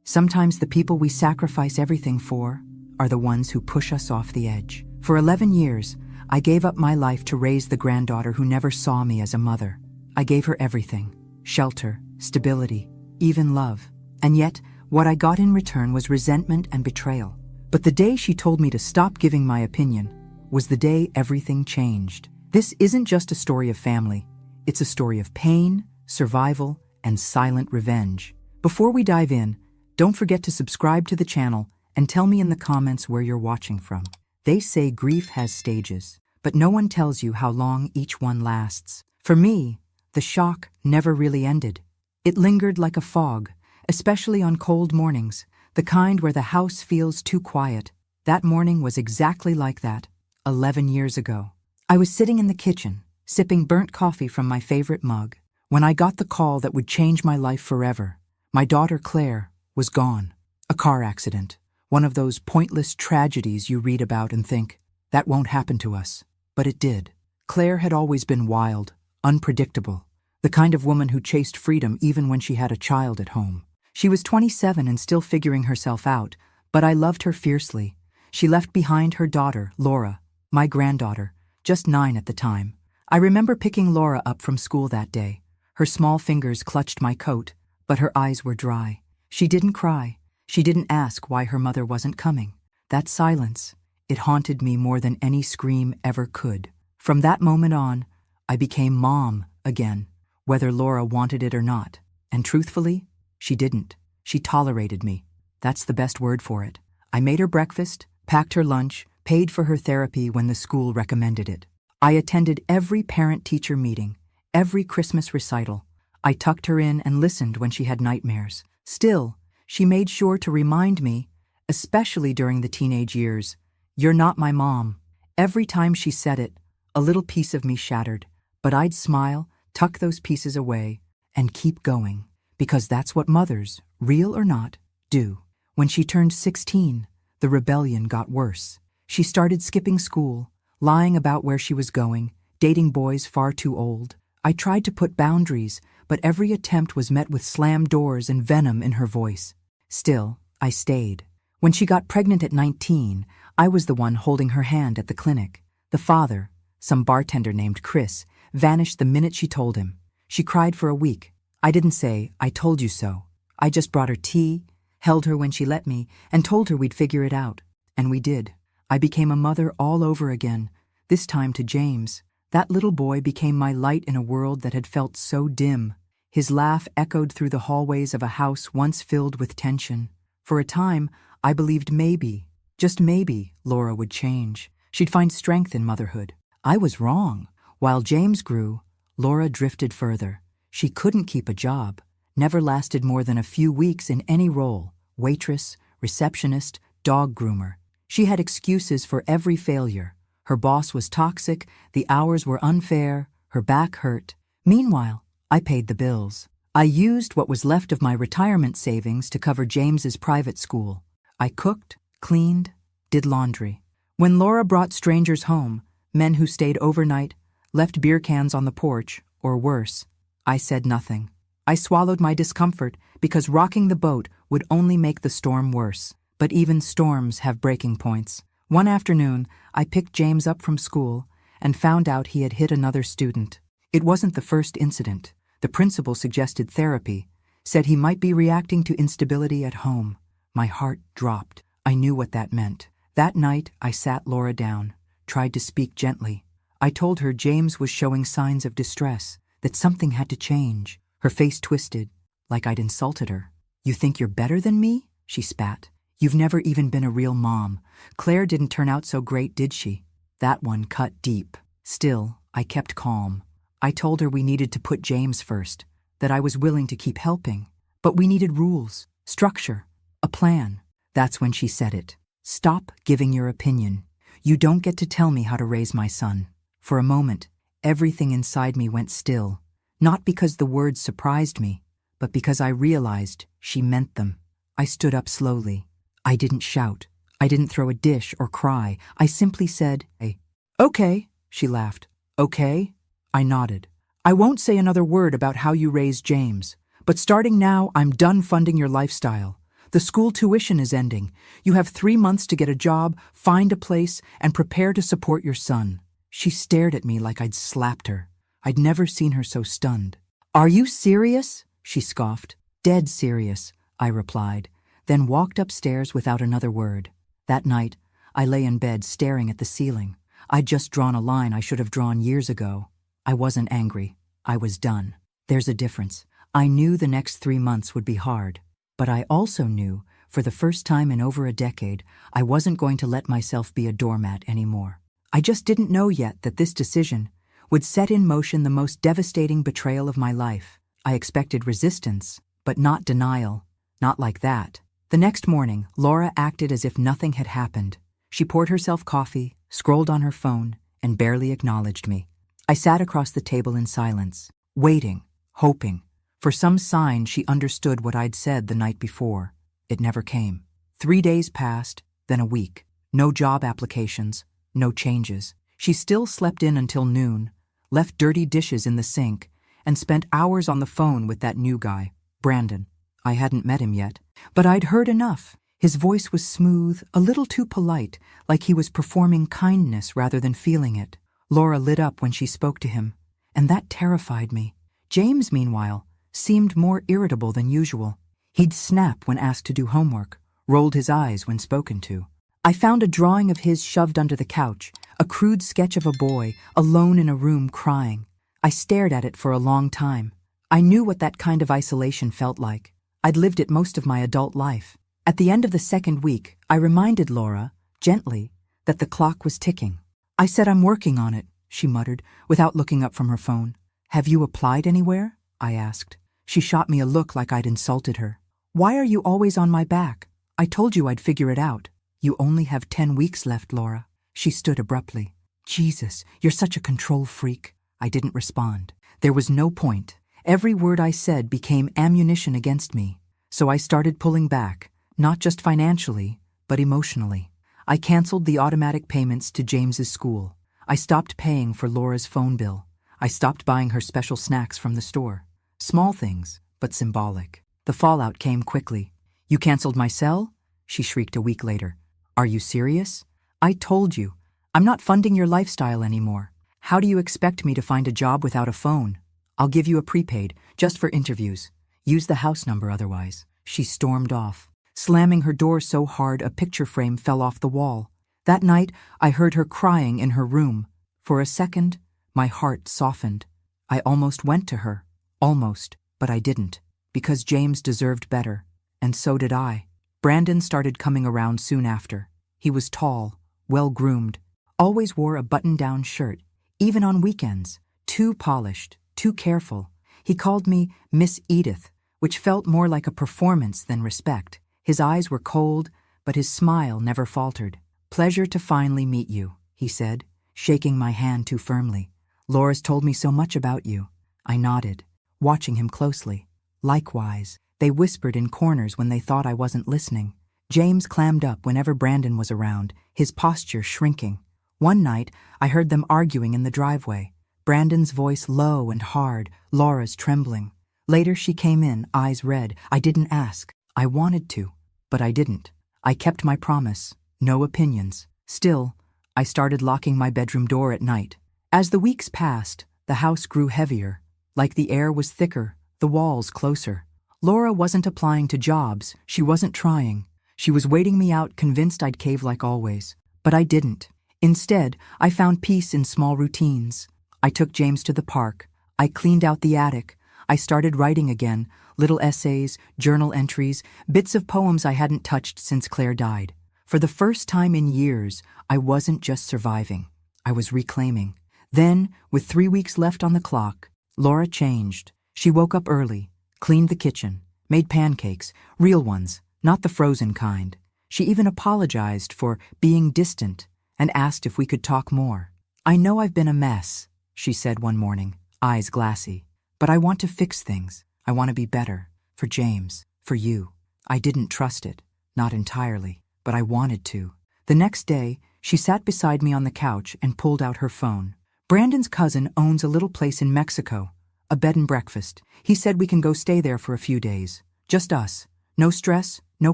Sometimes the people we sacrifice everything for are the ones who push us off the edge. For 11 years, I gave up my life to raise the granddaughter who never saw me as a mother. I gave her everything: shelter, stability, even love. And yet, what I got in return was resentment and betrayal. But the day she told me to stop giving my opinion was the day everything changed. This isn't just a story of family. It's a story of pain, survival, and silent revenge. Before we dive in, don't forget to subscribe to the channel and tell me in the comments where you're watching from. They say grief has stages, but no one tells you how long each one lasts. For me, the shock never really ended. It lingered like a fog, especially on cold mornings, the kind where the house feels too quiet. That morning was exactly like that, 11 years ago. I was sitting in the kitchen, sipping burnt coffee from my favorite mug, when I got the call that would change my life forever. My daughter Claire was gone. A car accident. One of those pointless tragedies you read about and think, that won't happen to us. But it did. Claire had always been wild, unpredictable, the kind of woman who chased freedom even when she had a child at home. She was 27 and still figuring herself out, but I loved her fiercely. She left behind her daughter, Laura, my granddaughter, just 9 at the time. I remember picking Laura up from school that day. Her small fingers clutched my coat, but her eyes were dry. She didn't cry. She didn't ask why her mother wasn't coming. That silence, it haunted me more than any scream ever could. From that moment on, I became mom again, whether Laura wanted it or not. And truthfully, she didn't. She tolerated me. That's the best word for it. I made her breakfast, packed her lunch, paid for her therapy when the school recommended it. I attended every parent-teacher meeting, every Christmas recital. I tucked her in and listened when she had nightmares. Still, she made sure to remind me, especially during the teenage years, "You're not my mom." Every time she said it, a little piece of me shattered, but I'd smile, tuck those pieces away, and keep going, because that's what mothers, real or not, do. When she turned 16, the rebellion got worse. She started skipping school, lying about where she was going, dating boys far too old. I tried to put boundaries, but every attempt was met with slammed doors and venom in her voice. Still, I stayed. When she got pregnant at 19, I was the one holding her hand at the clinic. The father, some bartender named Chris, vanished the minute she told him. She cried for a week. I didn't say, "I told you so." I just brought her tea, held her when she let me, and told her we'd figure it out. And we did. I became a mother all over again, this time to James. That little boy became my light in a world that had felt so dim. His laugh echoed through the hallways of a house once filled with tension. For a time, I believed maybe, just maybe, Laura would change. She'd find strength in motherhood. I was wrong. While James grew, Laura drifted further. She couldn't keep a job, never lasted more than a few weeks in any role: waitress, receptionist, dog groomer. She had excuses for every failure. Her boss was toxic, the hours were unfair, her back hurt. Meanwhile, I paid the bills. I used what was left of my retirement savings to cover James's private school. I cooked, cleaned, did laundry. When Laura brought strangers home, men who stayed overnight, left beer cans on the porch, or worse, I said nothing. I swallowed my discomfort because rocking the boat would only make the storm worse. But even storms have breaking points. One afternoon, I picked James up from school and found out he had hit another student. It wasn't the first incident. The principal suggested therapy, said he might be reacting to instability at home. My heart dropped. I knew what that meant. That night, I sat Laura down, tried to speak gently. I told her James was showing signs of distress, that something had to change. Her face twisted, like I'd insulted her. "You think you're better than me?" she spat. "You've never even been a real mom. Claire didn't turn out so great, did she?" That one cut deep. Still, I kept calm. I told her we needed to put James first, that I was willing to keep helping. But we needed rules, structure, a plan. That's when she said it. "Stop giving your opinion. You don't get to tell me how to raise my son." For a moment, everything inside me went still, not because the words surprised me, but because I realized she meant them. I stood up slowly. I didn't shout. I didn't throw a dish or cry. I simply said, "Hey." "Okay," she laughed. "Okay?" I nodded. "I won't say another word about how you raised James, but starting now, I'm done funding your lifestyle. The school tuition is ending. You have 3 months to get a job, find a place, and prepare to support your son." She stared at me like I'd slapped her. I'd never seen her so stunned. "Are you serious?" she scoffed. "Dead serious," I replied, then walked upstairs without another word. That night, I lay in bed staring at the ceiling. I'd just drawn a line I should have drawn years ago. I wasn't angry. I was done. There's a difference. I knew the next 3 months would be hard, but I also knew, for the first time in over a decade, I wasn't going to let myself be a doormat anymore. I just didn't know yet that this decision would set in motion the most devastating betrayal of my life. I expected resistance, but not denial. Not like that. The next morning, Laura acted as if nothing had happened. She poured herself coffee, scrolled on her phone, and barely acknowledged me. I sat across the table in silence, waiting, hoping, for some sign she understood what I'd said the night before. It never came. 3 days passed, then a week. No job applications, no changes. She still slept in until noon, left dirty dishes in the sink, and spent hours on the phone with that new guy, Brandon. I hadn't met him yet, but I'd heard enough. His voice was smooth, a little too polite, like he was performing kindness rather than feeling it. Laura lit up when she spoke to him, and that terrified me. James, meanwhile, seemed more irritable than usual. He'd snap when asked to do homework, rolled his eyes when spoken to. I found a drawing of his shoved under the couch, a crude sketch of a boy, alone in a room crying. I stared at it for a long time. I knew what that kind of isolation felt like. I'd lived it most of my adult life. At the end of the second week, I reminded Laura, gently, that the clock was ticking. I said, "I'm working on it," she muttered, without looking up from her phone. "Have you applied anywhere?" I asked. She shot me a look like I'd insulted her. "Why are you always on my back? I told you I'd figure it out." "You only have 10 weeks left, Laura." She stood abruptly. "Jesus, you're such a control freak." I didn't respond. There was no point. Every word I said became ammunition against me. So I started pulling back, not just financially, but emotionally. I canceled the automatic payments to James's school. I stopped paying for Laura's phone bill. I stopped buying her special snacks from the store. Small things, but symbolic. The fallout came quickly. "You canceled my cell?" she shrieked a week later. "Are you serious? I told you. I'm not funding your lifestyle anymore. How do you expect me to find a job without a phone? I'll give you a prepaid, just for interviews. Use the house number otherwise." She stormed off, slamming her door so hard a picture frame fell off the wall. That night, I heard her crying in her room. For a second, my heart softened. I almost went to her. Almost, but I didn't. Because James deserved better. And so did I. Brandon started coming around soon after. He was tall, well-groomed, always wore a button-down shirt, even on weekends. Too polished, too careful. He called me Miss Edith, which felt more like a performance than respect. His eyes were cold, but his smile never faltered. "Pleasure to finally meet you," he said, shaking my hand too firmly. "Laura's told me so much about you." I nodded, watching him closely. Likewise, they whispered in corners when they thought I wasn't listening. James clammed up whenever Brandon was around, his posture shrinking. One night, I heard them arguing in the driveway. Brandon's voice low and hard, Laura's trembling. Later she came in, eyes red. I didn't ask. I wanted to, but I didn't. I kept my promise. No opinions. Still, I started locking my bedroom door at night. As the weeks passed, the house grew heavier. Like the air was thicker, the walls closer. Laura wasn't applying to jobs. She wasn't trying. She was waiting me out, convinced I'd cave like always. But I didn't. Instead, I found peace in small routines. I took James to the park. I cleaned out the attic. I started writing again, little essays, journal entries, bits of poems I hadn't touched since Claire died. For the first time in years, I wasn't just surviving. I was reclaiming. Then, with 3 weeks left on the clock, Laura changed. She woke up early, cleaned the kitchen, made pancakes, real ones, not the frozen kind. She even apologized for being distant and asked if we could talk more. "I know I've been a mess," she said one morning, eyes glassy. "But I want to fix things. I want to be better. For James. For you." I didn't trust it. Not entirely. But I wanted to. The next day, she sat beside me on the couch and pulled out her phone. "Brandon's cousin owns a little place in Mexico. A bed and breakfast. He said we can go stay there for a few days. Just us. No stress, no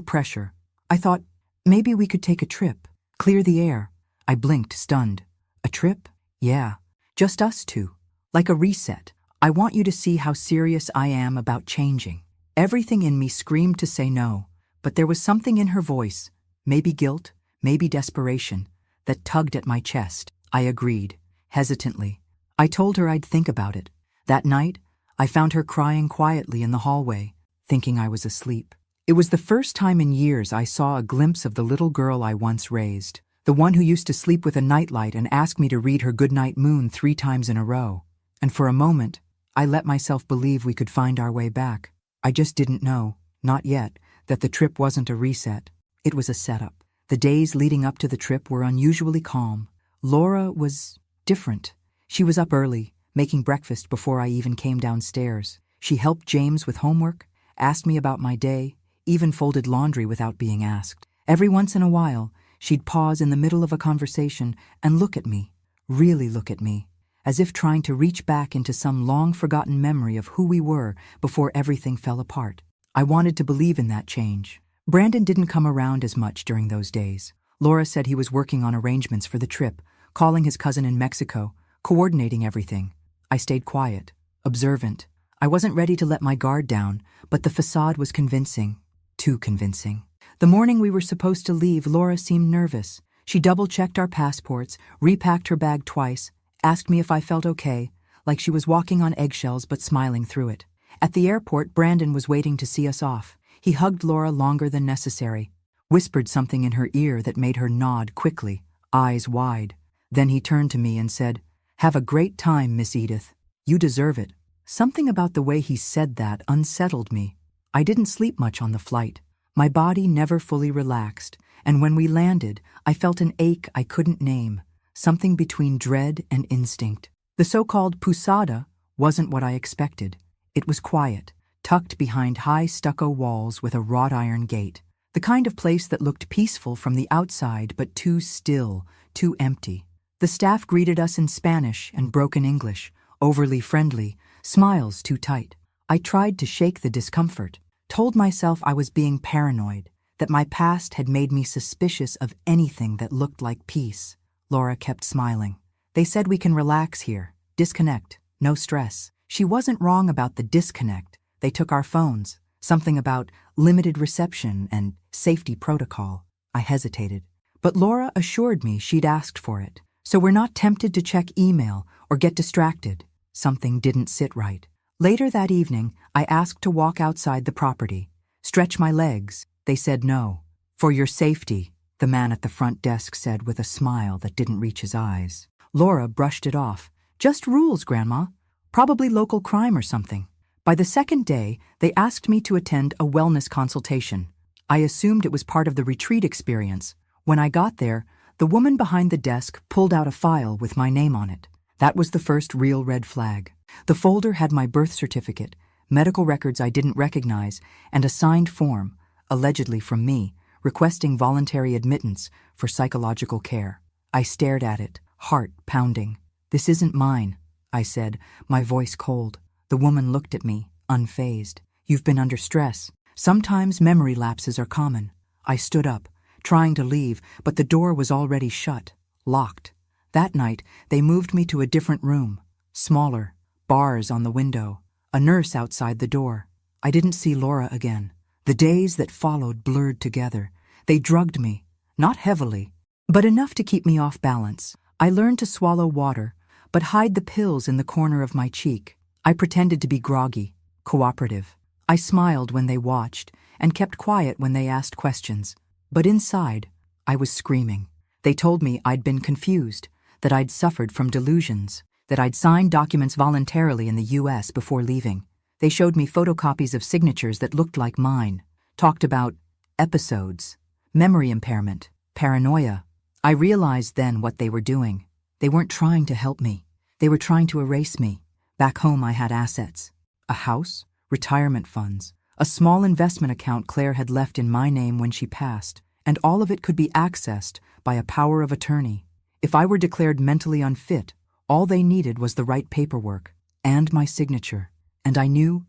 pressure. I thought, maybe we could take a trip, clear the air. I blinked, stunned. A trip? Yeah, just us two. Like a reset. I want you to see how serious I am about changing. Everything in me screamed to say no, but there was something in her voice, maybe guilt, maybe desperation, that tugged at my chest. I agreed, hesitantly. I told her I'd think about it. That night, I found her crying quietly in the hallway, thinking I was asleep. It was the first time in years I saw a glimpse of the little girl I once raised, the one who used to sleep with a nightlight and ask me to read her goodnight moon 3 times in a row. And for a moment, I let myself believe we could find our way back. I just didn't know, not yet, that the trip wasn't a reset. It was a setup. The days leading up to the trip were unusually calm. Laura was different. She was up early, making breakfast before I even came downstairs. She helped James with homework, asked me about my day, even folded laundry without being asked. Every once in a while, she'd pause in the middle of a conversation and look at me, really look at me, as if trying to reach back into some long-forgotten memory of who we were before everything fell apart. I wanted to believe in that change. Brandon didn't come around as much during those days. Laura said he was working on arrangements for the trip, calling his cousin in Mexico, coordinating everything. I stayed quiet, observant. I wasn't ready to let my guard down, but the facade was convincing, too convincing. The morning we were supposed to leave, Laura seemed nervous. She double-checked our passports, repacked her bag twice, asked me if I felt okay, like she was walking on eggshells but smiling through it. At the airport, Brandon was waiting to see us off. He hugged Laura longer than necessary, whispered something in her ear that made her nod quickly, eyes wide. Then he turned to me and said, "Have a great time, Miss Edith. You deserve it." Something about the way he said that unsettled me. I didn't sleep much on the flight. My body never fully relaxed, and when we landed, I felt an ache I couldn't name, something between dread and instinct. The so-called Posada wasn't what I expected. It was quiet, tucked behind high stucco walls with a wrought iron gate, the kind of place that looked peaceful from the outside but too still, too empty. The staff greeted us in Spanish and broken English, overly friendly, smiles too tight. I tried to shake the discomfort, told myself I was being paranoid, that my past had made me suspicious of anything that looked like peace. Laura kept smiling. "They said we can relax here, disconnect, no stress." She wasn't wrong about the disconnect. They took our phones, something about limited reception and safety protocol. I hesitated, but Laura assured me she'd asked for it. So we're not tempted to check email or get distracted. Something didn't sit right. Later that evening, I asked to walk outside the property, stretch my legs. They said no. "For your safety," the man at the front desk said with a smile that didn't reach his eyes. Laura brushed it off. "Just rules, Grandma. Probably local crime or something." By the second day, they asked me to attend a wellness consultation. I assumed it was part of the retreat experience. When I got there, the woman behind the desk pulled out a file with my name on it. That was the first real red flag. The folder had my birth certificate, medical records I didn't recognize, and a signed form, allegedly from me, requesting voluntary admittance for psychological care. I stared at it, heart pounding. "This isn't mine," I said, my voice cold. The woman looked at me, unfazed. "You've been under stress. Sometimes memory lapses are common." I stood up, trying to leave, but the door was already shut, locked. That night, they moved me to a different room, smaller, bars on the window, a nurse outside the door. I didn't see Laura again. The days that followed blurred together. They drugged me, not heavily, but enough to keep me off balance. I learned to swallow water, but hide the pills in the corner of my cheek. I pretended to be groggy, cooperative. I smiled when they watched and kept quiet when they asked questions. But inside, I was screaming. They told me I'd been confused, that I'd suffered from delusions, that I'd signed documents voluntarily in the US before leaving. They showed me photocopies of signatures that looked like mine, talked about episodes, memory impairment, paranoia. I realized then what they were doing. They weren't trying to help me. They were trying to erase me. Back home I had assets. A house, retirement funds, a small investment account Claire had left in my name when she passed, and all of it could be accessed by a power of attorney. If I were declared mentally unfit, all they needed was the right paperwork and my signature. And I knew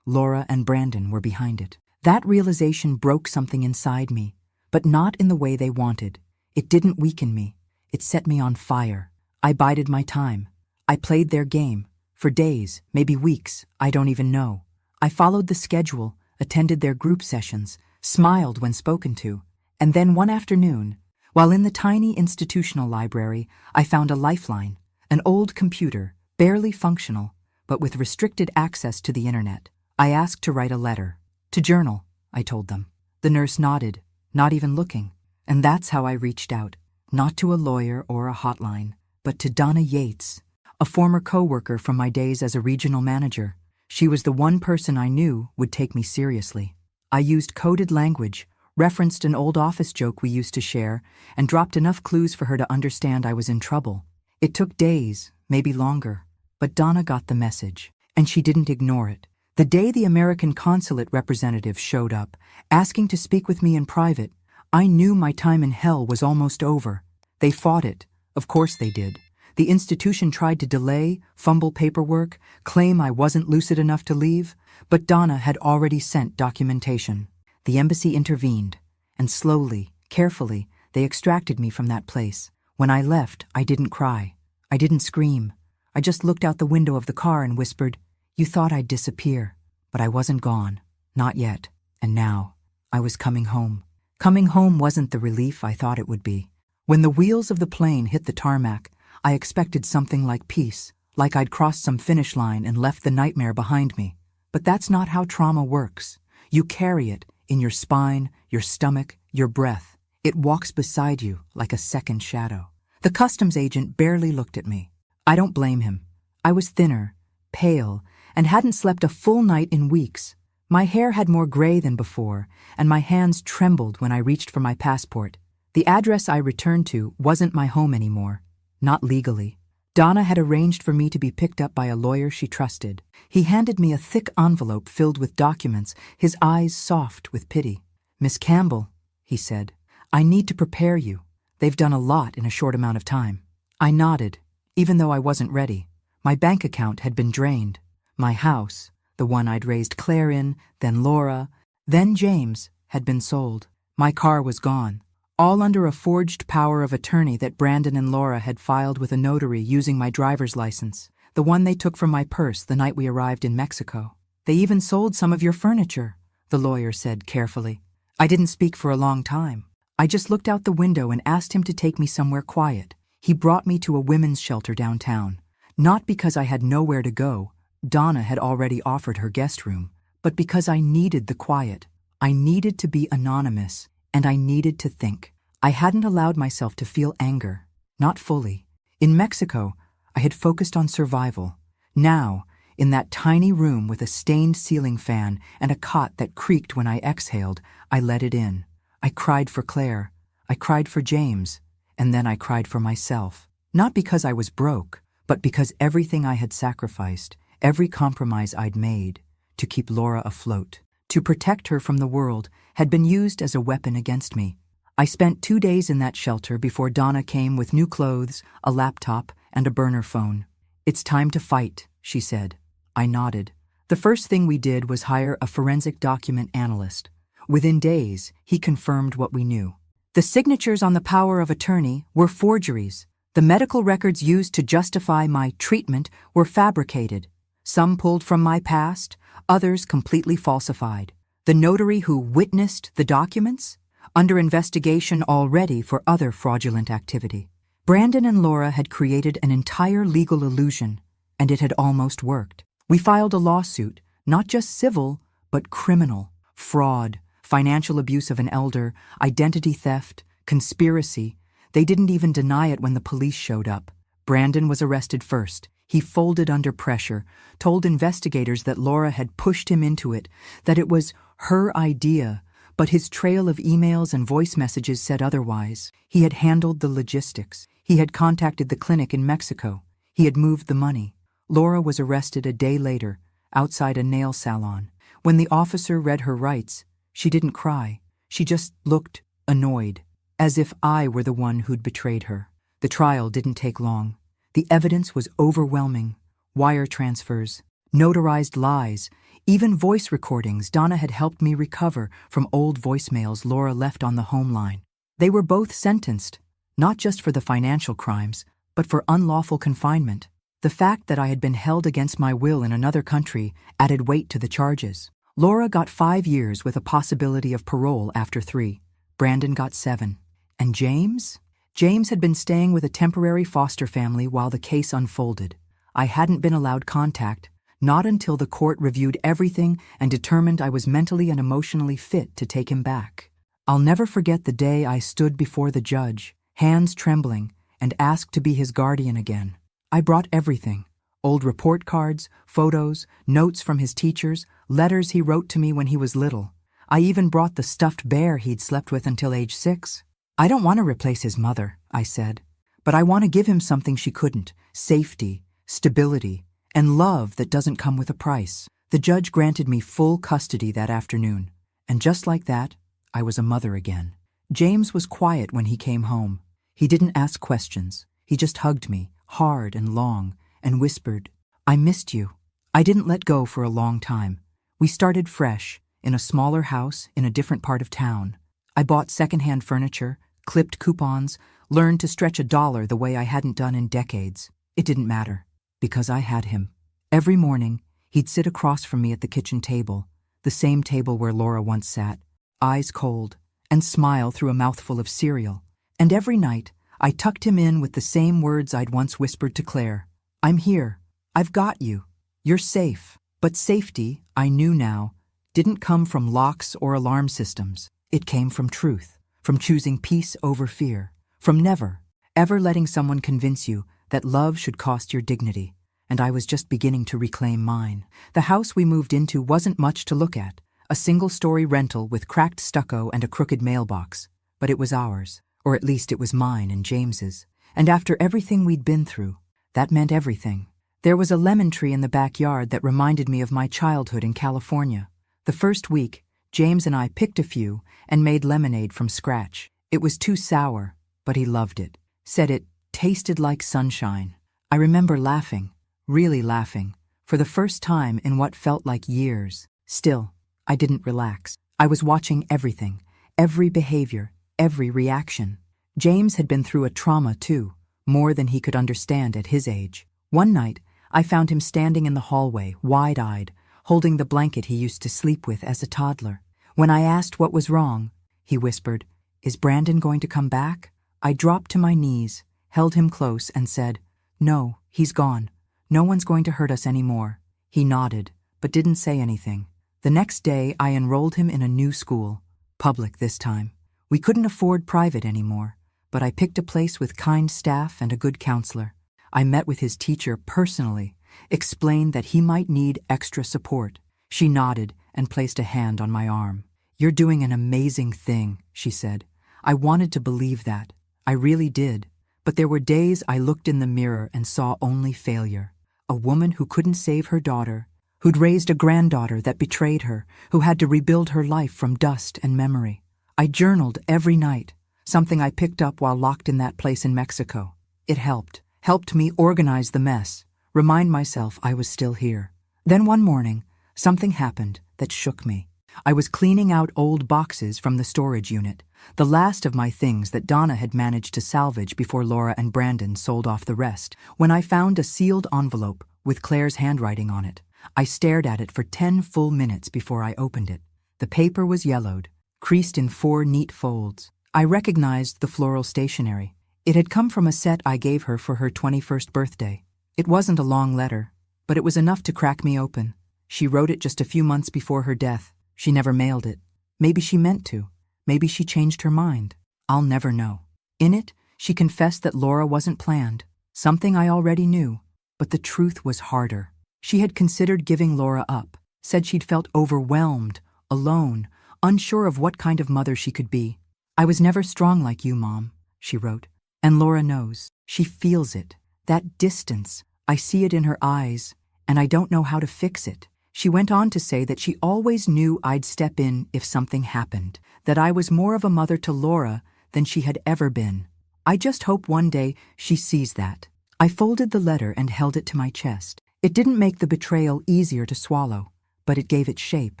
Laura and Brandon were behind it. That realization broke something inside me, but not in the way they wanted. It didn't weaken me. It set me on fire. I bided my time. I played their game. For days, maybe weeks, I don't even know. I followed the schedule, attended their group sessions, smiled when spoken to, and then one afternoon, while in the tiny institutional library, I found a lifeline, an old computer, barely functional, but with restricted access to the internet. I asked to write a letter. To journal, I told them. The nurse nodded, not even looking, and that's how I reached out, not to a lawyer or a hotline, but to Donna Yates, a former coworker from my days as a regional manager. She was the one person I knew would take me seriously. I used coded language, referenced an old office joke we used to share, and dropped enough clues for her to understand I was in trouble. It took days, maybe longer, but Donna got the message, and she didn't ignore it. The day the American consulate representative showed up, asking to speak with me in private, I knew my time in hell was almost over. They fought it. Of course they did. The institution tried to delay, fumble paperwork, claim I wasn't lucid enough to leave, but Donna had already sent documentation. The embassy intervened, and slowly, carefully, they extracted me from that place. When I left, I didn't cry. I didn't scream. I just looked out the window of the car and whispered, "You thought I'd disappear." But I wasn't gone. Not yet. And now, I was coming home. Coming home wasn't the relief I thought it would be. When the wheels of the plane hit the tarmac, I expected something like peace, like I'd crossed some finish line and left the nightmare behind me. But that's not how trauma works. You carry it in your spine, your stomach, your breath. It walks beside you like a second shadow. The customs agent barely looked at me. I don't blame him. I was thinner, pale, and hadn't slept a full night in weeks. My hair had more gray than before, and my hands trembled when I reached for my passport. The address I returned to wasn't my home anymore. Not legally. Donna had arranged for me to be picked up by a lawyer she trusted. He handed me a thick envelope filled with documents, his eyes soft with pity. "Miss Campbell," he said, "I need to prepare you. They've done a lot in a short amount of time." I nodded, even though I wasn't ready. My bank account had been drained. My house, the one I'd raised Claire in, then Laura, then James, had been sold. My car was gone. All under a forged power of attorney that Brandon and Laura had filed with a notary using my driver's license, the one they took from my purse the night we arrived in Mexico. "They even sold some of your furniture," the lawyer said carefully. I didn't speak for a long time. I just looked out the window and asked him to take me somewhere quiet. He brought me to a women's shelter downtown. Not because I had nowhere to go, Donna had already offered her guest room, but because I needed the quiet. I needed to be anonymous, and I needed to think. I hadn't allowed myself to feel anger. Not fully. In Mexico, I had focused on survival. Now, in that tiny room with a stained ceiling fan and a cot that creaked when I exhaled, I let it in. I cried for Claire. I cried for James. And then I cried for myself. Not because I was broke, but because everything I had sacrificed, every compromise I'd made to keep Laura afloat, to protect her from the world, had been used as a weapon against me. I spent 2 days in that shelter before Donna came with new clothes, a laptop, and a burner phone. "It's time to fight," she said. I nodded. The first thing we did was hire a forensic document analyst. Within days, he confirmed what we knew. The signatures on the power of attorney were forgeries. The medical records used to justify my treatment were fabricated. Some pulled from my past, others completely falsified. The notary who witnessed the documents? Under investigation already for other fraudulent activity. Brandon and Laura had created an entire legal illusion, and it had almost worked. We filed a lawsuit, not just civil, but criminal. Fraud, financial abuse of an elder, identity theft, conspiracy. They didn't even deny it when the police showed up. Brandon was arrested first. He folded under pressure, told investigators that Laura had pushed him into it, that it was her idea, but his trail of emails and voice messages said otherwise. He had handled the logistics. He had contacted the clinic in Mexico. He had moved the money. Laura was arrested a day later, outside a nail salon. When the officer read her rights, she didn't cry. She just looked annoyed, as if I were the one who'd betrayed her. The trial didn't take long. The evidence was overwhelming. Wire transfers, notarized lies, Even voice recordings Donna had helped me recover from old voicemails Laura left on the home line. They were both sentenced, not just for the financial crimes, but for unlawful confinement. The fact that I had been held against my will in another country added weight to the charges. Laura got 5 years with a possibility of parole after 3. Brandon got 7. And James? James had been staying with a temporary foster family while the case unfolded. I hadn't been allowed contact, not until the court reviewed everything and determined I was mentally and emotionally fit to take him back. I'll never forget the day I stood before the judge, hands trembling, and asked to be his guardian again. I brought everything: old report cards, photos, notes from his teachers, letters he wrote to me when he was little. I even brought the stuffed bear he'd slept with until age 6. I don't want to replace his mother, I said, but I want to give him something she couldn't: safety, stability, and love that doesn't come with a price. The judge granted me full custody that afternoon, and just like that, I was a mother again. James was quiet when he came home. He didn't ask questions. He just hugged me, hard and long, and whispered, "I missed you." I didn't let go for a long time. We started fresh, in a smaller house in a different part of town. I bought secondhand furniture, clipped coupons, learned to stretch $1 the way I hadn't done in decades. It didn't matter, because I had him. Every morning, he'd sit across from me at the kitchen table, the same table where Laura once sat, eyes cold, and smile through a mouthful of cereal. And every night, I tucked him in with the same words I'd once whispered to Claire. "I'm here. I've got you. You're safe." But safety, I knew now, didn't come from locks or alarm systems. It came from truth, from choosing peace over fear, from never, ever letting someone convince you that love should cost your dignity. And I was just beginning to reclaim mine. The house we moved into wasn't much to look at, a single-story rental with cracked stucco and a crooked mailbox. But it was ours, or at least it was mine and James's. And after everything we'd been through, that meant everything. There was a lemon tree in the backyard that reminded me of my childhood in California. The first week, James and I picked a few and made lemonade from scratch. It was too sour, but he loved it, said it tasted like sunshine. I remember laughing, really laughing, for the first time in what felt like years. Still, I didn't relax. I was watching everything, every behavior, every reaction. James had been through a trauma too, more than he could understand at his age. One night, I found him standing in the hallway, wide-eyed, holding the blanket he used to sleep with as a toddler. When I asked what was wrong, he whispered, "Is Brandon going to come back?" I dropped to my knees, held him close, and said, "No, he's gone. No one's going to hurt us anymore." He nodded, but didn't say anything. The next day, I enrolled him in a new school, public this time. We couldn't afford private anymore, but I picked a place with kind staff and a good counselor. I met with his teacher personally, explained that he might need extra support. She nodded and placed a hand on my arm. "You're doing an amazing thing," she said. I wanted to believe that. I really did. But there were days I looked in the mirror and saw only failure. A woman who couldn't save her daughter, who'd raised a granddaughter that betrayed her, who had to rebuild her life from dust and memory. I journaled every night, something I picked up while locked in that place in Mexico. It helped me organize the mess, remind myself I was still here. Then one morning, something happened that shook me. I was cleaning out old boxes from the storage unit, the last of my things that Donna had managed to salvage before Laura and Brandon sold off the rest, when I found a sealed envelope with Claire's handwriting on it. I stared at it for 10 full minutes before I opened it. The paper was yellowed, creased in 4 neat folds. I recognized the floral stationery. It had come from a set I gave her for her 21st birthday. It wasn't a long letter, but it was enough to crack me open. She wrote it just a few months before her death. She never mailed it. Maybe she meant to. Maybe she changed her mind. I'll never know. In it, she confessed that Laura wasn't planned, something I already knew, but the truth was harder. She had considered giving Laura up, said she'd felt overwhelmed, alone, unsure of what kind of mother she could be. "I was never strong like you, Mom," she wrote. "And Laura knows. She feels it. That distance. I see it in her eyes, and I don't know how to fix it." She went on to say that she always knew I'd step in if something happened, that I was more of a mother to Laura than she had ever been. I just hope one day she sees that. I folded the letter and held it to my chest. It didn't make the betrayal easier to swallow, but it gave it shape,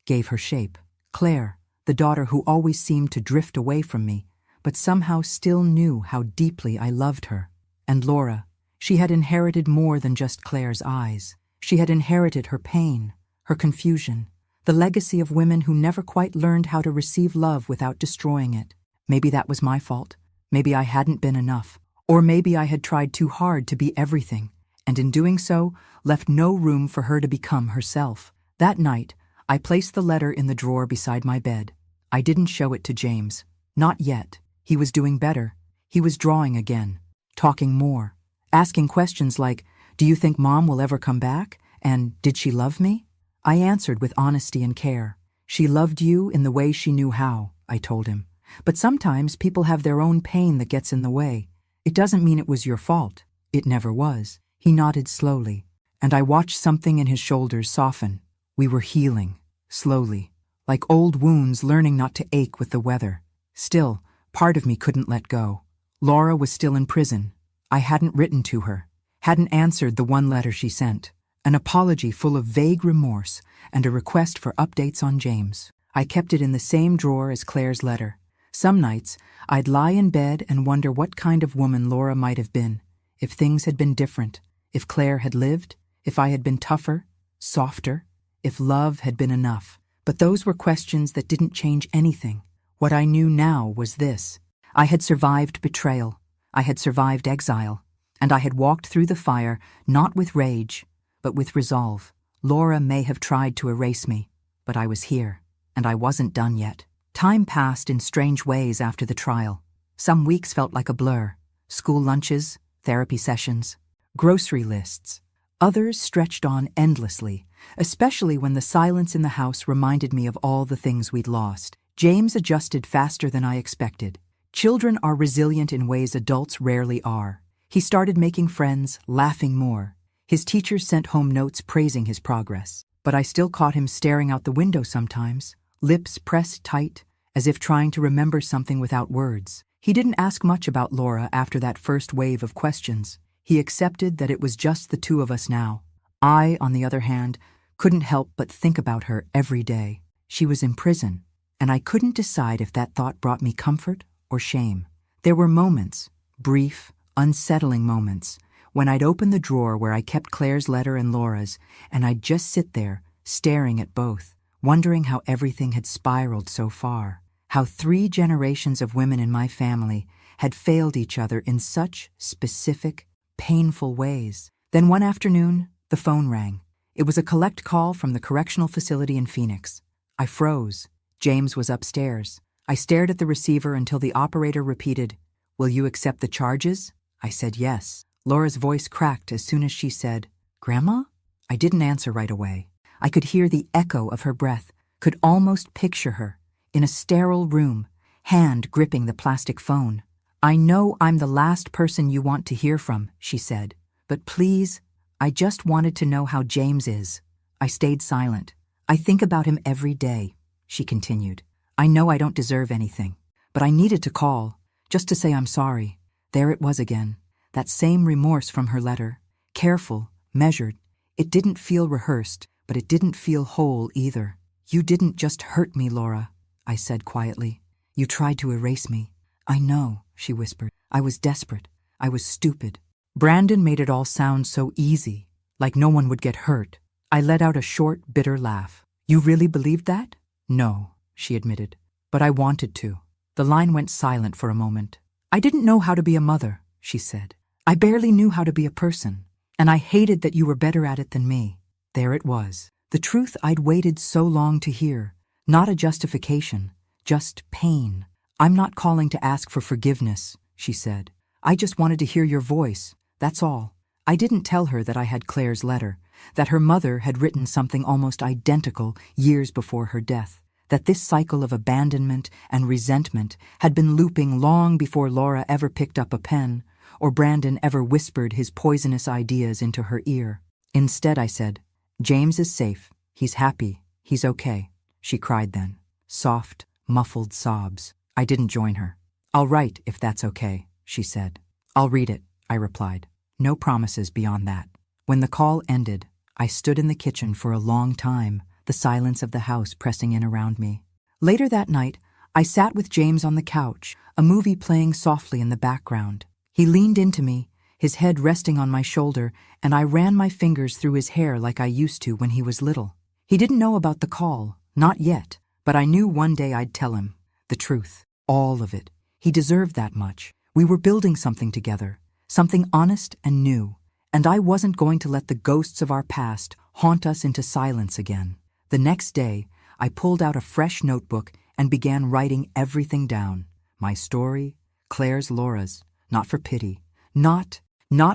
gave her shape. Claire, the daughter who always seemed to drift away from me, but somehow still knew how deeply I loved her. And Laura, she had inherited more than just Claire's eyes. She had inherited her pain, her confusion, the legacy of women who never quite learned how to receive love without destroying it. Maybe that was my fault. Maybe I hadn't been enough. Or maybe I had tried too hard to be everything, and in doing so, left no room for her to become herself. That night, I placed the letter in the drawer beside my bed. I didn't show it to James. Not yet. He was doing better. He was drawing again, talking more, asking questions like, "Do you think Mom will ever come back?" And "Did she love me?" I answered with honesty and care. "She loved you in the way she knew how," I told him. "But sometimes people have their own pain that gets in the way. It doesn't mean it was your fault. It never was." He nodded slowly, and I watched something in his shoulders soften. We were healing, slowly, like old wounds learning not to ache with the weather. Still, part of me couldn't let go. Laura was still in prison. I hadn't written to her, hadn't answered the one letter she sent, an apology full of vague remorse and a request for updates on James. I kept it in the same drawer as Claire's letter. Some nights, I'd lie in bed and wonder what kind of woman Laura might have been, if things had been different, if Claire had lived, if I had been tougher, softer, if love had been enough. But those were questions that didn't change anything. What I knew now was this. I had survived betrayal. I had survived exile. And I had walked through the fire, not with rage, but with resolve. Laura may have tried to erase me, but I was here, and I wasn't done yet. Time passed in strange ways after the trial. Some weeks felt like a blur. School lunches, therapy sessions, grocery lists. Others stretched on endlessly, especially when the silence in the house reminded me of all the things we'd lost. James adjusted faster than I expected. Children are resilient in ways adults rarely are. He started making friends, laughing more. His teachers sent home notes praising his progress. But I still caught him staring out the window sometimes, lips pressed tight, as if trying to remember something without words. He didn't ask much about Laura after that first wave of questions. He accepted that it was just the two of us now. I, on the other hand, couldn't help but think about her every day. She was in prison, and I couldn't decide if that thought brought me comfort or shame. There were moments, brief, unsettling moments, when I'd open the drawer where I kept Claire's letter and Laura's, and I'd just sit there, staring at both, wondering how everything had spiraled so far, how 3 generations of women in my family had failed each other in such specific, painful ways. Then one afternoon, the phone rang. It was a collect call from the correctional facility in Phoenix. I froze. James was upstairs. I stared at the receiver until the operator repeated, "Will you accept the charges?" I said yes. Laura's voice cracked as soon as she said, "Grandma?" I didn't answer right away. I could hear the echo of her breath, could almost picture her, in a sterile room, hand gripping the plastic phone. "I know I'm the last person you want to hear from," she said. "But please, I just wanted to know how James is." I stayed silent. "I think about him every day," she continued. "I know I don't deserve anything, but I needed to call, just to say I'm sorry." There it was again, that same remorse from her letter. Careful, measured. It didn't feel rehearsed, but it didn't feel whole either. "You didn't just hurt me, Laura," I said quietly. "You tried to erase me." "I know," she whispered. "I was desperate. I was stupid." Brandon made it all sound so easy, like no one would get hurt. I let out a short, bitter laugh. "You really believed that?" "No," she admitted. "But I wanted to." The line went silent for a moment. "I didn't know how to be a mother," she said. "I barely knew how to be a person, and I hated that you were better at it than me." There it was, the truth I'd waited so long to hear. Not a justification, just pain. "I'm not calling to ask for forgiveness," she said. "I just wanted to hear your voice, that's all." I didn't tell her that I had Claire's letter, that her mother had written something almost identical years before her death, that this cycle of abandonment and resentment had been looping long before Laura ever picked up a pen, or Brandon ever whispered his poisonous ideas into her ear. Instead, I said, "James is safe. He's happy. He's okay." She cried then. Soft, muffled sobs. I didn't join her. "I'll write if that's okay," she said. "I'll read it," I replied. No promises beyond that. When the call ended, I stood in the kitchen for a long time, the silence of the house pressing in around me. Later that night, I sat with James on the couch, a movie playing softly in the background. He leaned into me, his head resting on my shoulder, and I ran my fingers through his hair like I used to when he was little. He didn't know about the call, not yet, but I knew one day I'd tell him the truth, all of it. He deserved that much. We were building something together, something honest and new, and I wasn't going to let the ghosts of our past haunt us into silence again. The next day, I pulled out a fresh notebook and began writing everything down. My story, Claire's, Laura's, not for pity, not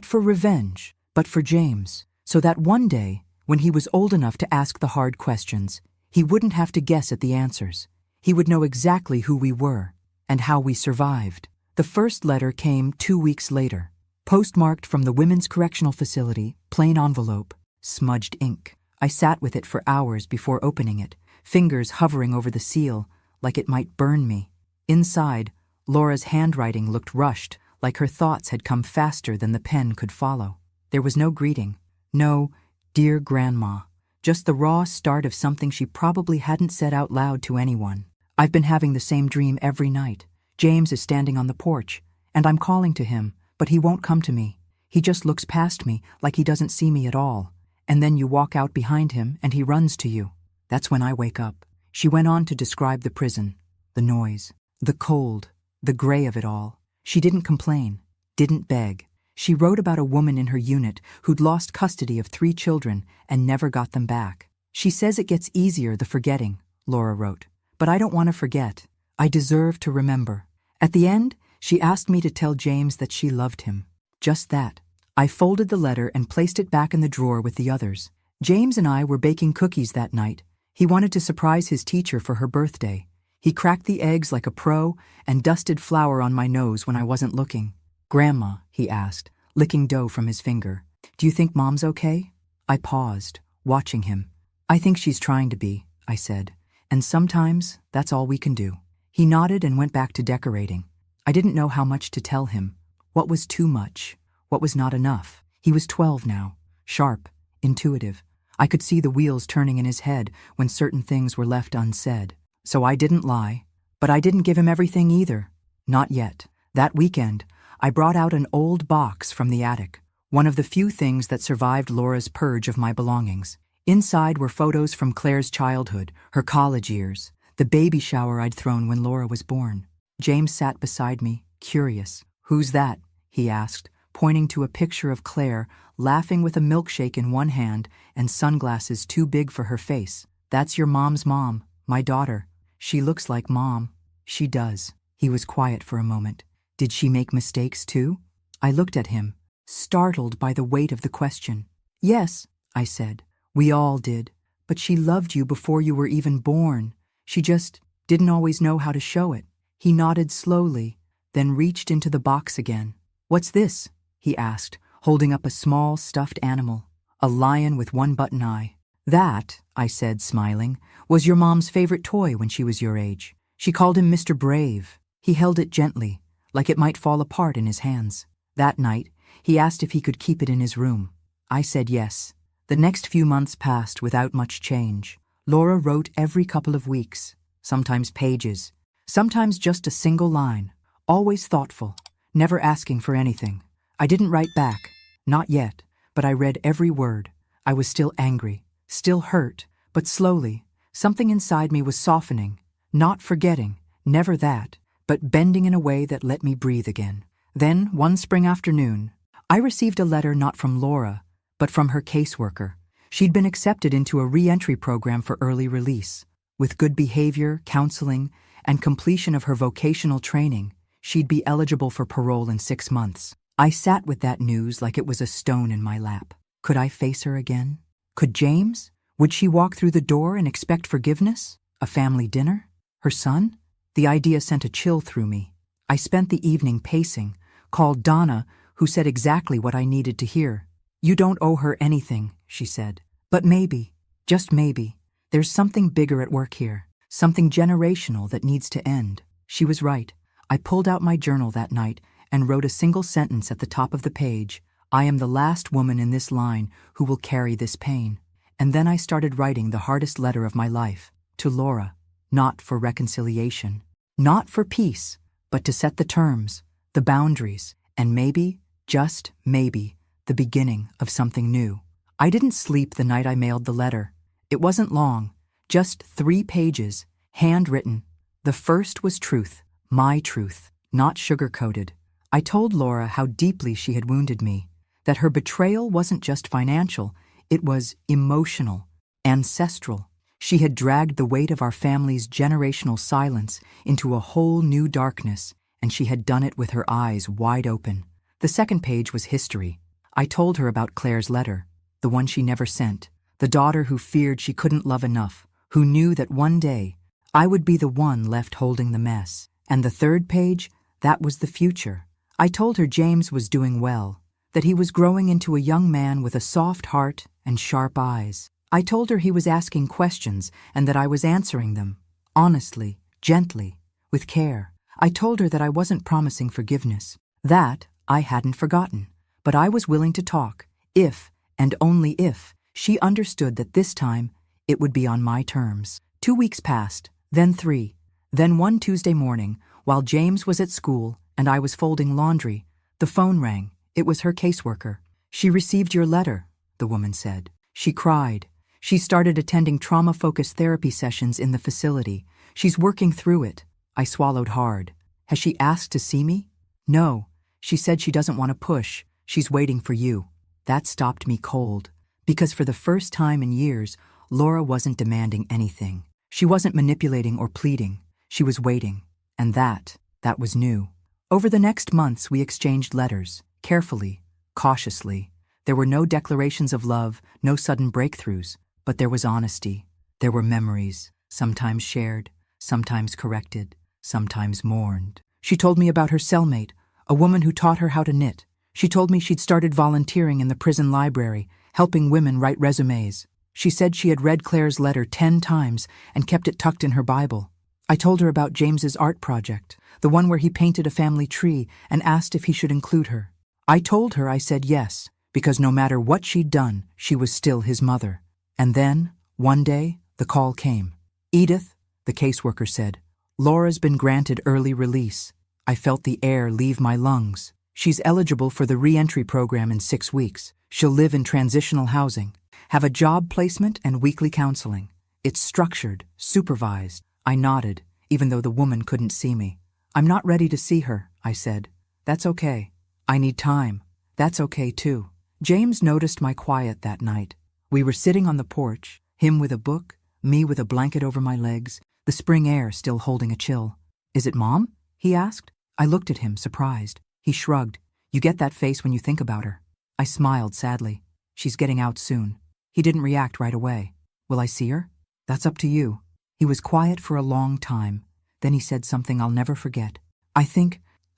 for revenge, but for James, so that one day, when he was old enough to ask the hard questions, he wouldn't have to guess at the answers. He would know exactly who we were and how we survived. The first letter came 2 weeks later, postmarked from the Women's Correctional Facility, plain envelope, smudged ink. I sat with it for hours before opening it, fingers hovering over the seal like it might burn me. Inside, Laura's handwriting looked rushed, like her thoughts had come faster than the pen could follow. There was no greeting, no "Dear Grandma," just the raw start of something she probably hadn't said out loud to anyone. I've been having the same dream every night. James is standing on the porch, and I'm calling to him, but he won't come to me. He just looks past me like he doesn't see me at all, and then you walk out behind him and he runs to you. That's when I wake up. She went on to describe the prison, the noise, the cold, the gray of it all. She didn't complain, didn't beg. She wrote about a woman in her unit who'd lost custody of 3 children and never got them back. She says it gets easier, the forgetting, Laura wrote. But I don't want to forget. I deserve to remember. At the end, she asked me to tell James that she loved him. Just that. I folded the letter and placed it back in the drawer with the others. James and I were baking cookies that night. He wanted to surprise his teacher for her birthday. He cracked the eggs like a pro and dusted flour on my nose when I wasn't looking. "Grandma," he asked, licking dough from his finger, "do you think Mom's okay?" I paused, watching him. "I think she's trying to be," I said, "and sometimes that's all we can do." He nodded and went back to decorating. I didn't know how much to tell him. What was too much? What was not enough? He was 12 now, sharp, intuitive. I could see the wheels turning in his head when certain things were left unsaid. So I didn't lie, but I didn't give him everything either. Not yet. That weekend, I brought out an old box from the attic, one of the few things that survived Laura's purge of my belongings. Inside were photos from Claire's childhood, her college years, the baby shower I'd thrown when Laura was born. James sat beside me, curious. "Who's that?" he asked, pointing to a picture of Claire, laughing with a milkshake in one hand and sunglasses too big for her face. "That's your mom's mom, my daughter. She looks like Mom." "She does." He was quiet for a moment. "Did she make mistakes too?" I looked at him, startled by the weight of the question. "Yes," I said. "We all did. But she loved you before you were even born. She just didn't always know how to show it." He nodded slowly, then reached into the box again. "What's this?" he asked, holding up a small stuffed animal, a lion with one button eye. "That," I said, smiling, "was your mom's favorite toy when she was your age. She called him Mr. Brave." He held it gently, like it might fall apart in his hands. That night, he asked if he could keep it in his room. I said yes. The next few months passed without much change. Laura wrote every couple of weeks, sometimes pages, sometimes just a single line, always thoughtful, never asking for anything. I didn't write back, not yet, but I read every word. I was still angry, still hurt, but slowly, something inside me was softening, not forgetting, never that, but bending in a way that let me breathe again. Then, one spring afternoon, I received a letter not from Laura, but from her caseworker. She'd been accepted into a re-entry program for early release. With good behavior, counseling, and completion of her vocational training, she'd be eligible for parole in 6 months. I sat with that news like it was a stone in my lap. Could I face her again? Could James? Would she walk through the door and expect forgiveness? A family dinner? Her son? The idea sent a chill through me. I spent the evening pacing, called Donna, who said exactly what I needed to hear. "You don't owe her anything," she said. "But maybe, just maybe, there's something bigger at work here, something generational that needs to end." She was right. I pulled out my journal that night and wrote a single sentence at the top of the page. "I am the last woman in this line who will carry this pain." And then I started writing the hardest letter of my life, to Laura, not for reconciliation, not for peace, but to set the terms, the boundaries, and maybe, just maybe, the beginning of something new. I didn't sleep the night I mailed the letter. It wasn't long, just 3 pages, handwritten. The first was truth, my truth, not sugar-coated. I told Laura how deeply she had wounded me, that her betrayal wasn't just financial, it was emotional, ancestral. She had dragged the weight of our family's generational silence into a whole new darkness, and she had done it with her eyes wide open. The second page was history. I told her about Claire's letter, the one she never sent, the daughter who feared she couldn't love enough, who knew that one day I would be the one left holding the mess. And the third page, that was the future. I told her James was doing well, that he was growing into a young man with a soft heart and sharp eyes. I told her he was asking questions and that I was answering them, honestly, gently, with care. I told her that I wasn't promising forgiveness. That I hadn't forgotten, but I was willing to talk, if, and only if, she understood that this time it would be on my terms. 2 weeks passed, then 3. Then one Tuesday morning, while James was at school and I was folding laundry, the phone rang. It was her caseworker. "She received your letter," the woman said. She cried. She started attending trauma-focused therapy sessions in the facility. She's working through it. I swallowed hard. "Has she asked to see me?" "No. She said she doesn't want to push. She's waiting for you." That stopped me cold, because for the first time in years, Laura wasn't demanding anything. She wasn't manipulating or pleading. She was waiting. And that was new. Over the next months, we exchanged letters, carefully, cautiously. There were no declarations of love, no sudden breakthroughs, but there was honesty. There were memories, sometimes shared, sometimes corrected, sometimes mourned. She told me about her cellmate, a woman who taught her how to knit. She told me she'd started volunteering in the prison library, helping women write resumes. She said she had read Claire's letter 10 times and kept it tucked in her Bible. I told her about James's art project, the one where he painted a family tree and asked if he should include her. I told her I said yes, because no matter what she'd done, she was still his mother. And then, one day, the call came. "Edith," the caseworker said, "Laura's been granted early release." I felt the air leave my lungs. She's eligible for the re-entry program in 6 weeks. She'll live in transitional housing, have a job placement and weekly counseling. It's structured, supervised. I nodded, even though the woman couldn't see me. "I'm not ready to see her," I said. "That's okay. I need time." "That's okay, too." James noticed my quiet that night. We were sitting on the porch, him with a book, me with a blanket over my legs, the spring air still holding a chill. "Is it Mom?" he asked. I looked at him, surprised. He shrugged. "You get that face when you think about her." I smiled sadly. "She's getting out soon." He didn't react right away. "Will I see her?" "That's up to you." He was quiet for a long time. Then he said something I'll never forget. I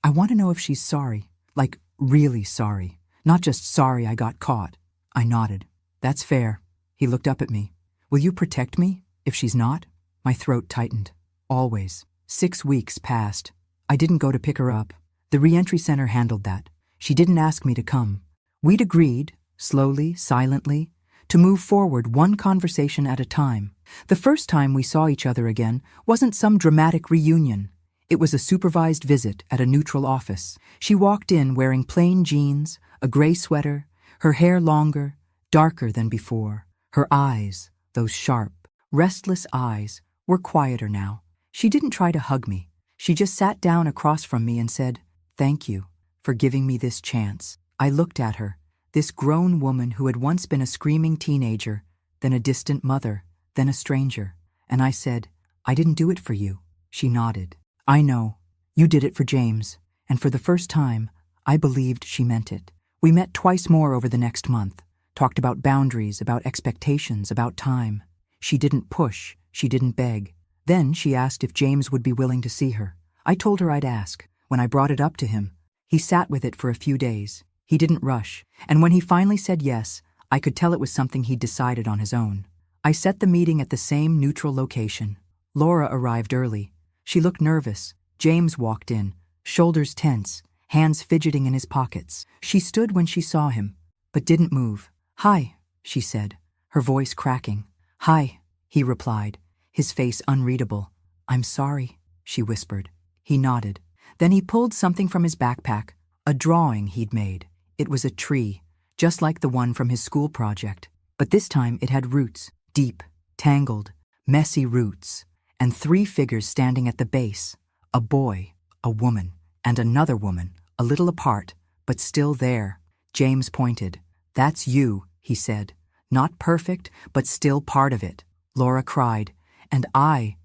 want to know if she's sorry. Like, really sorry. Not just sorry I got caught." I nodded. "That's fair." He looked up at me. "Will you protect me, if she's not?" My throat tightened. "Always." 6 weeks passed. I didn't go to pick her up. The re-entry center handled that. She didn't ask me to come. We'd agreed, slowly, silently, to move forward one conversation at a time. The first time we saw each other again wasn't some dramatic reunion. It was a supervised visit at a neutral office. She walked in wearing plain jeans, a gray sweater, her hair longer, darker than before. Her eyes, those sharp, restless eyes, were quieter now. She didn't try to hug me. She just sat down across from me and said, "Thank you for giving me this chance." I looked at her, this grown woman who had once been a screaming teenager, then a distant mother, then a stranger. And I said, "I didn't do it for you." She nodded. "I know. You did it for James." And for the first time, I believed she meant it. We met twice more over the next month, talked about boundaries, about expectations, about time. She didn't push. She didn't beg. Then she asked if James would be willing to see her. I told her I'd ask. When I brought it up to him, he sat with it for a few days. He didn't rush. And when he finally said yes, I could tell it was something he'd decided on his own. I set the meeting at the same neutral location. Laura arrived early. She looked nervous. James walked in, shoulders tense, hands fidgeting in his pockets. She stood when she saw him, but didn't move. "Hi," she said. her voice cracking. "Hi," he replied, his face unreadable. "I'm sorry," she whispered. He nodded. Then he pulled something from his backpack, a drawing he'd made. It was a tree, just like the one from his school project. But this time it had roots, deep, tangled, messy roots, and 3 figures standing at the base. A boy, a woman, and another woman, a little apart, but still there. James pointed. "That's you," he said. "Not perfect, but still part of it." Laura cried, and I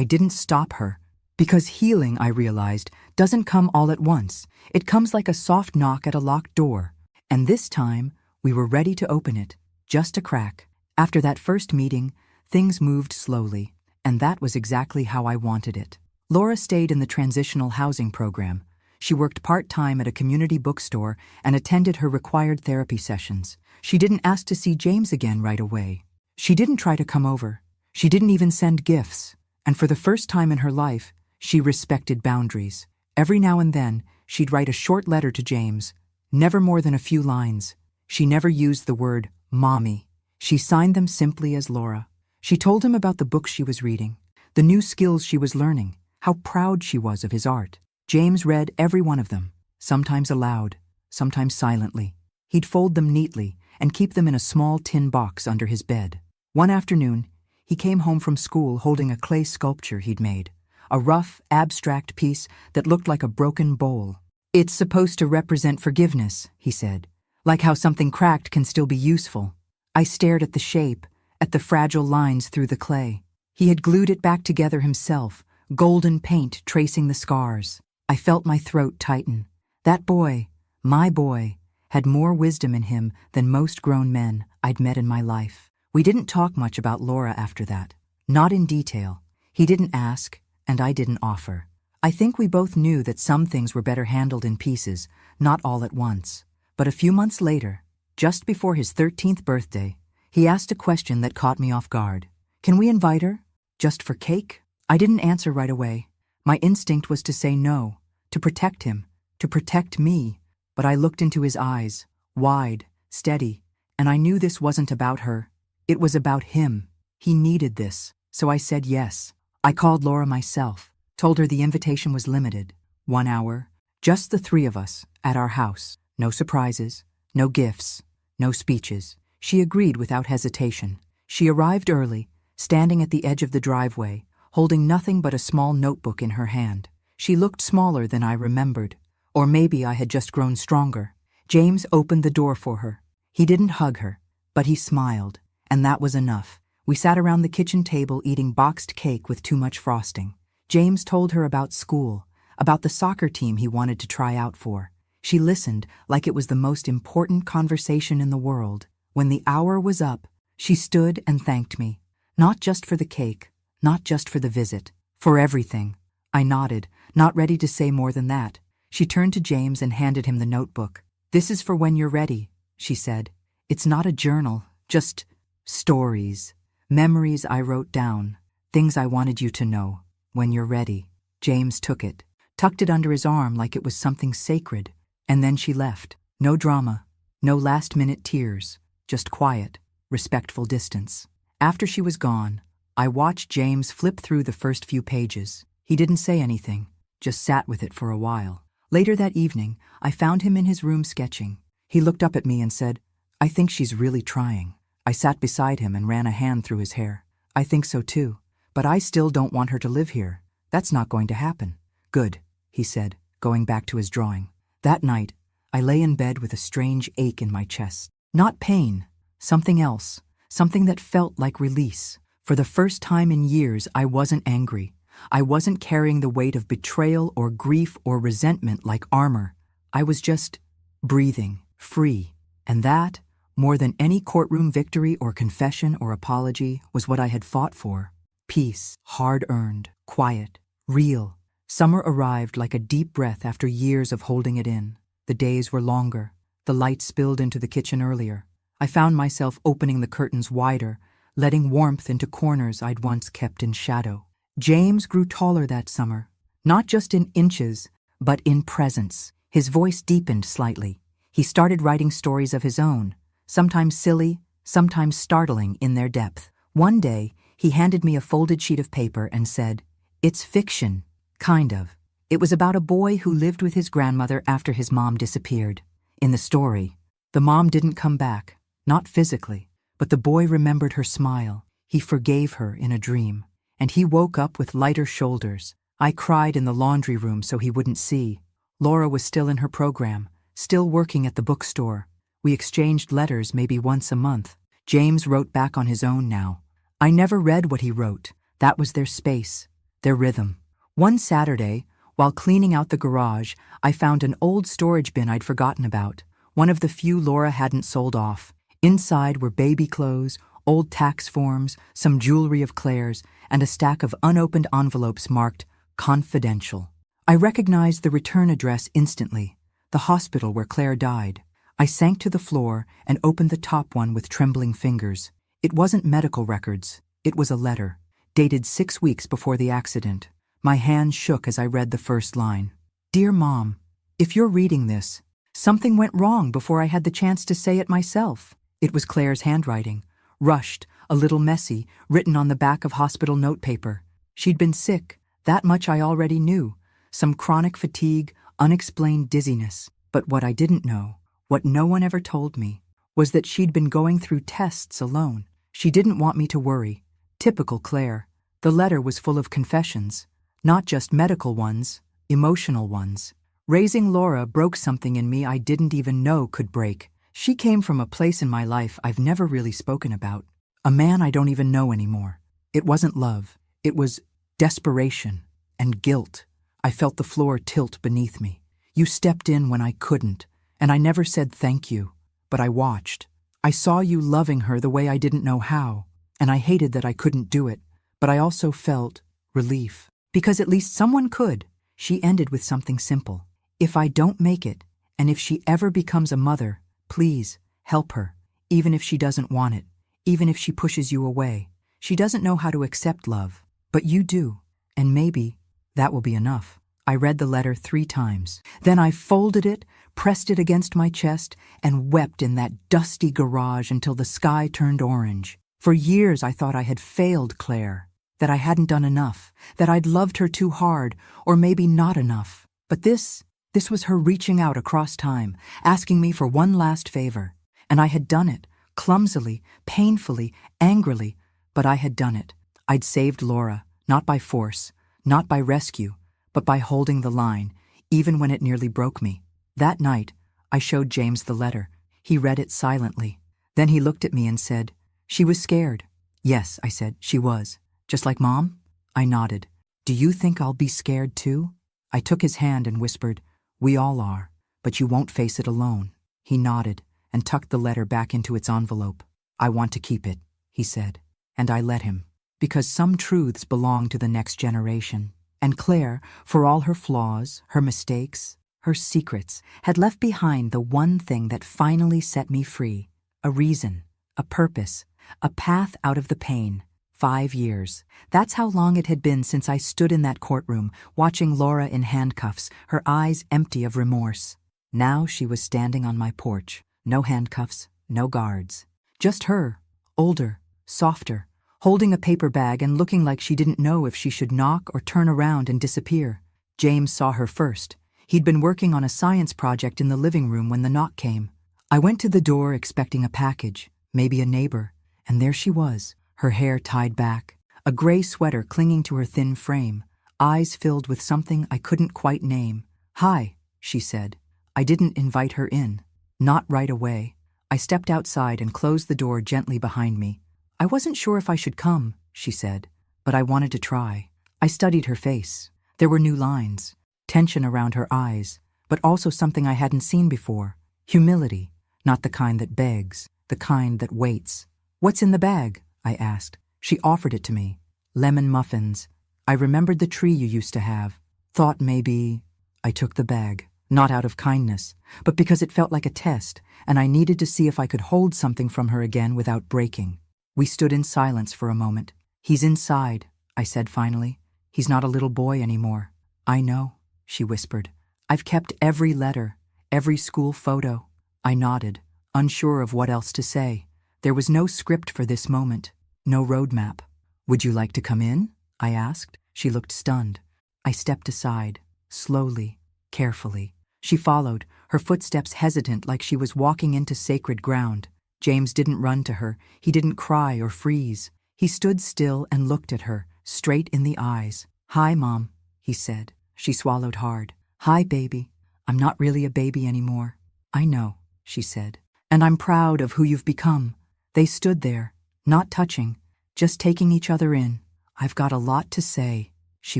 didn't stop her. Because healing, I realized, doesn't come all at once. It comes like a soft knock at a locked door. And this time, we were ready to open it. Just a crack. After that first meeting, things moved slowly, and that was exactly how I wanted it. Laura stayed in the transitional housing program. She worked part-time at a community bookstore and attended her required therapy sessions. She didn't ask to see James again right away. She didn't try to come over. She didn't even send gifts. And for the first time in her life, she respected boundaries. Every now and then, she'd write a short letter to James, never more than a few lines. She never used the word mommy. She signed them simply as Laura. She told him about the books she was reading, the new skills she was learning, how proud she was of his art. James read every one of them, sometimes aloud, sometimes silently. He'd fold them neatly and keep them in a small tin box under his bed. One afternoon, he came home from school holding a clay sculpture he'd made. A rough, abstract piece that looked like a broken bowl. "It's supposed to represent forgiveness," he said, "like how something cracked can still be useful." I stared at the shape, at the fragile lines through the clay. He had glued it back together himself, golden paint tracing the scars. I felt my throat tighten. That boy, my boy, had more wisdom in him than most grown men I'd met in my life. We didn't talk much about Laura after that. Not in detail. He didn't ask, and I didn't offer. I think we both knew that some things were better handled in pieces, not all at once. But a few months later, just before his 13th birthday, he asked a question that caught me off guard. "Can we invite her? Just for cake?" I didn't answer right away. My instinct was to say no, to protect him, to protect me. But I looked into his eyes, wide, steady, and I knew this wasn't about her. It was about him. He needed this, so I said yes. I called Laura myself, told her the invitation was limited. 1 hour, just the 3 of us, at our house. No surprises, no gifts, no speeches. She agreed without hesitation. She arrived early, standing at the edge of the driveway, holding nothing but a small notebook in her hand. She looked smaller than I remembered, or maybe I had just grown stronger. James opened the door for her. He didn't hug her, but he smiled, and that was enough. We sat around the kitchen table eating boxed cake with too much frosting. James told her about school, about the soccer team he wanted to try out for. She listened like it was the most important conversation in the world. When the hour was up, she stood and thanked me. Not just for the cake, not just for the visit, for everything. I nodded, not ready to say more than that. She turned to James and handed him the notebook. "This is for when you're ready," she said. "It's not a journal, just stories. Memories I wrote down, things I wanted you to know, when you're ready." James took it, tucked it under his arm like it was something sacred, and then she left. No drama, no last-minute tears, just quiet, respectful distance. After she was gone, I watched James flip through the first few pages. He didn't say anything, just sat with it for a while. Later that evening, I found him in his room sketching. He looked up at me and said, "I think she's really trying." I sat beside him and ran a hand through his hair. "I think so too, but I still don't want her to live here. That's not going to happen." "Good," he said, going back to his drawing. That night, I lay in bed with a strange ache in my chest. Not pain, something else, something that felt like release. For the first time in years, I wasn't angry. I wasn't carrying the weight of betrayal or grief or resentment like armor. I was just breathing, free. And that, more than any courtroom victory or confession or apology, was what I had fought for. Peace, hard-earned, quiet, real. Summer arrived like a deep breath after years of holding it in. The days were longer. The light spilled into the kitchen earlier. I found myself opening the curtains wider, letting warmth into corners I'd once kept in shadow. James grew taller that summer, not just in inches, but in presence. His voice deepened slightly. He started writing stories of his own, sometimes silly, sometimes startling in their depth. One day, he handed me a folded sheet of paper and said, "It's fiction, kind of." It was about a boy who lived with his grandmother after his mom disappeared. In the story, the mom didn't come back, not physically, but the boy remembered her smile. He forgave her in a dream, and he woke up with lighter shoulders. I cried in the laundry room so he wouldn't see. Laura was still in her program, still working at the bookstore. We exchanged letters maybe once a month. James wrote back on his own now. I never read what he wrote. That was their space, their rhythm. One Saturday, while cleaning out the garage, I found an old storage bin I'd forgotten about, one of the few Laura hadn't sold off. Inside were baby clothes, old tax forms, some jewelry of Claire's, and a stack of unopened envelopes marked confidential. I recognized the return address instantly, the hospital where Claire died. I sank to the floor and opened the top one with trembling fingers. It wasn't medical records. It was a letter, dated 6 weeks before the accident. My hand shook as I read the first line. Dear Mom, if you're reading this, something went wrong before I had the chance to say it myself. It was Claire's handwriting, rushed, a little messy, written on the back of hospital notepaper. She'd been sick, that much I already knew. Some chronic fatigue, unexplained dizziness. But what I didn't know, what no one ever told me, was that she'd been going through tests alone. She didn't want me to worry. Typical Claire. The letter was full of confessions. Not just medical ones, emotional ones. Raising Laura broke something in me I didn't even know could break. She came from a place in my life I've never really spoken about. A man I don't even know anymore. It wasn't love. It was desperation and guilt. I felt the floor tilt beneath me. You stepped in when I couldn't, and I never said thank you, but I watched. I saw you loving her the way I didn't know how, and I hated that I couldn't do it, but I also felt relief. Because at least someone could. She ended with something simple. If I don't make it, and if she ever becomes a mother, please help her, even if she doesn't want it, even if she pushes you away. She doesn't know how to accept love, but you do, and maybe that will be enough. I read the letter 3 times. Then I folded it, pressed it against my chest, and wept in that dusty garage until the sky turned orange. For years I thought I had failed Claire, that I hadn't done enough, that I'd loved her too hard, or maybe not enough. But this was her reaching out across time, asking me for one last favor. And I had done it, clumsily, painfully, angrily, but I had done it. I'd saved Laura, not by force, not by rescue, but by holding the line, even when it nearly broke me. That night, I showed James the letter. He read it silently. Then he looked at me and said, "She was scared." "Yes," I said, "she was. Just like Mom?" I nodded. "Do you think I'll be scared too?" I took his hand and whispered, "We all are, but you won't face it alone." He nodded and tucked the letter back into its envelope. "I want to keep it," he said, and I let him, because some truths belong to the next generation. And Claire, for all her flaws, her mistakes, her secrets, had left behind the one thing that finally set me free. A reason, a purpose, a path out of the pain. 5 years. That's how long it had been since I stood in that courtroom, watching Laura in handcuffs, her eyes empty of remorse. Now she was standing on my porch. No handcuffs, no guards. Just her, older, softer, holding a paper bag and looking like she didn't know if she should knock or turn around and disappear. James saw her first. He'd been working on a science project in the living room when the knock came. I went to the door expecting a package, maybe a neighbor, and there she was, her hair tied back, a gray sweater clinging to her thin frame, eyes filled with something I couldn't quite name. "Hi," she said. I didn't invite her in. Not right away. I stepped outside and closed the door gently behind me. "I wasn't sure if I should come," she said, "but I wanted to try." I studied her face. There were new lines, tension around her eyes, but also something I hadn't seen before. Humility, not the kind that begs, the kind that waits. "What's in the bag?" I asked. She offered it to me. "Lemon muffins. I remembered the tree you used to have. Thought maybe—" I took the bag, not out of kindness, but because it felt like a test, and I needed to see if I could hold something from her again without breaking. We stood in silence for a moment. "He's inside," I said finally. "He's not a little boy anymore." "I know," she whispered. "I've kept every letter, every school photo." I nodded, unsure of what else to say. There was no script for this moment, no roadmap. "Would you like to come in?" I asked. She looked stunned. I stepped aside, slowly, carefully. She followed, her footsteps hesitant like she was walking into sacred ground. James didn't run to her. He didn't cry or freeze. He stood still and looked at her, straight in the eyes. "Hi, Mom," he said. She swallowed hard. "Hi, baby. I'm not really a baby anymore." "I know," she said. "And I'm proud of who you've become." They stood there, not touching, just taking each other in. "I've got a lot to say," she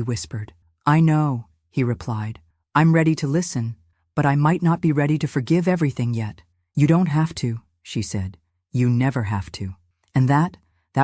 whispered. "I know," he replied. "I'm ready to listen, but I might not be ready to forgive everything yet." "You don't have to," she said. "You never have to." And that